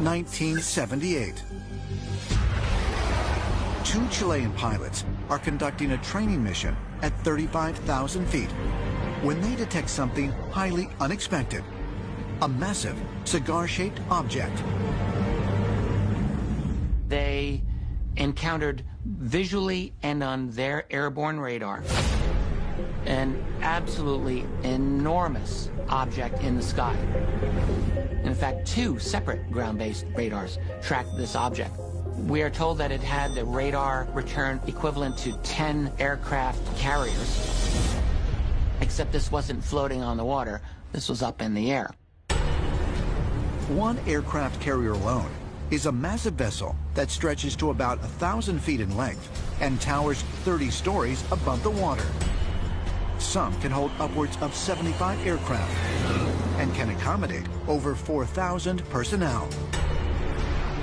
1978. Two Chilean pilots are conducting a training mission at 35,000 feet when they detect something highly unexpected, a massive cigar-shaped object. They encountered visually and on their airborne radar an absolutely enormous object in the sky. In fact, two separate ground-based radars tracked this object. We are told that it had the radar return equivalent to 10 aircraft carriers, except this wasn't floating on the water, this was up in the air. One aircraft carrier alone is a massive vessel that stretches to about 1,000 feet in length and towers 30 stories above the water. Some can hold upwards of 75 aircraft and can accommodate over 4,000 personnel.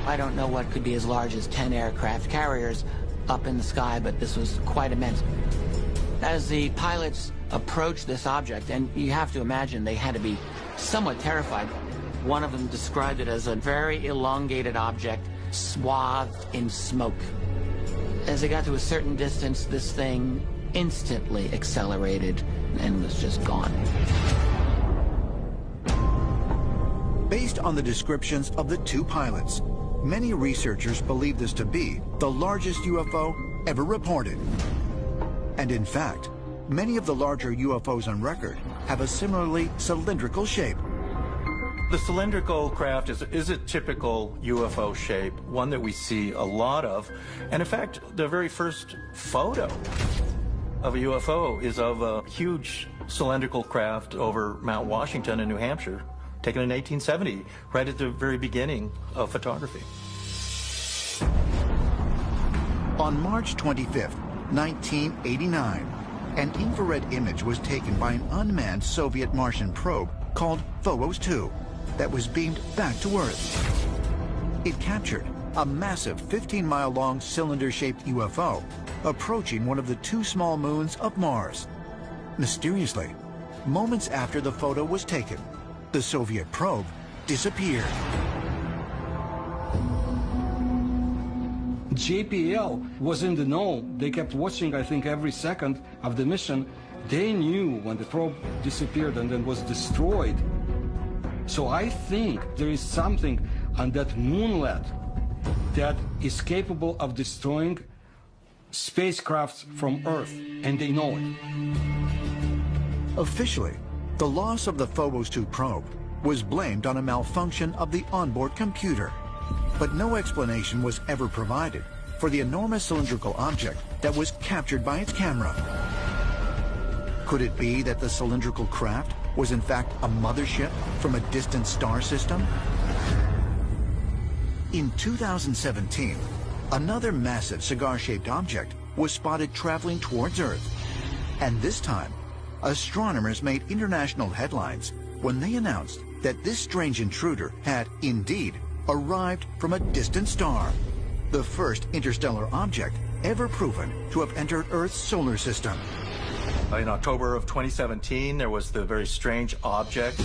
I don't know what could be as large as 10 aircraft carriers up in the sky, but this was quite immense. As the pilots approached this object, and you have to imagine they had to be somewhat terrified, one of them described it as a very elongated object swathed in smoke. As they got to a certain distance, this thing instantly accelerated and was just gone. Based on the descriptions of the two pilots, many researchers believe this to be the largest UFO ever reported. And in fact, many of the larger UFOs on record have a similarly cylindrical shape. The cylindrical craft is a typical UFO shape, one that we see a lot of. And in fact, the very first photo of a UFO is of a huge cylindrical craft over Mount Washington in New Hampshire, taken in 1870, right at the very beginning of photography. On March 25th, 1989, an infrared image was taken by an unmanned Soviet Martian probe called Phobos 2 that was beamed back to Earth. It captured a massive 15-mile-long cylinder-shaped UFO approaching one of the two small moons of Mars. Mysteriously, moments after the photo was taken, the Soviet probe disappeared. JPL was in the know. They kept watching, I think, every second of the mission. They knew when the probe disappeared and then was destroyed. So I think there is something on that moonlet that is capable of destroying spacecrafts from Earth, and they know it. Officially, the loss of the Phobos 2 probe was blamed on a malfunction of the onboard computer, but no explanation was ever provided for the enormous cylindrical object that was captured by its camera. Could it be that the cylindrical craft was in fact a mothership from a distant star system? In 2017, another massive cigar-shaped object was spotted traveling towards Earth. And this time, astronomers made international headlines when they announced that this strange intruder had indeed arrived from a distant star, the first interstellar object ever proven to have entered Earth's solar system. In October of 2017, there was the very strange object,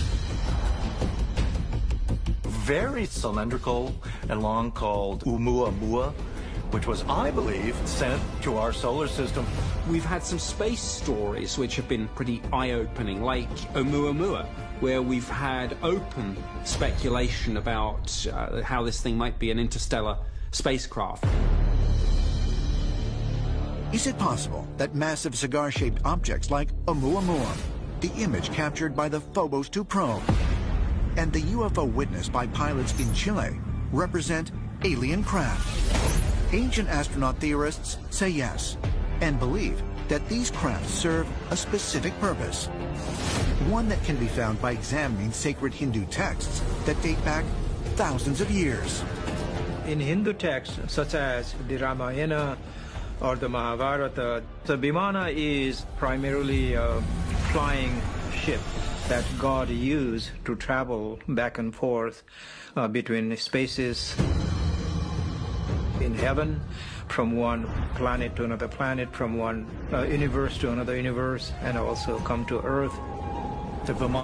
very cylindrical and long, called Oumuamua, which was, I believe, sent to our solar system. We've had some space stories which have been pretty eye-opening, like Oumuamua, where we've had open speculation about how this thing might be an interstellar spacecraft. Is it possible that massive cigar-shaped objects like Oumuamua, the image captured by the Phobos 2 probe, and the UFO witnessed by pilots in Chile represent alien craft? Ancient astronaut theorists say yes, and believe that these crafts serve a specific purpose, one that can be found by examining sacred Hindu texts that date back thousands of years. In Hindu texts, such as the Ramayana or the Mahabharata, the Vimana is primarily a flying ship that God used to travel back and forth between spaces in heaven, from one planet to another planet, from one universe to another universe, and also come to Earth. The Vimana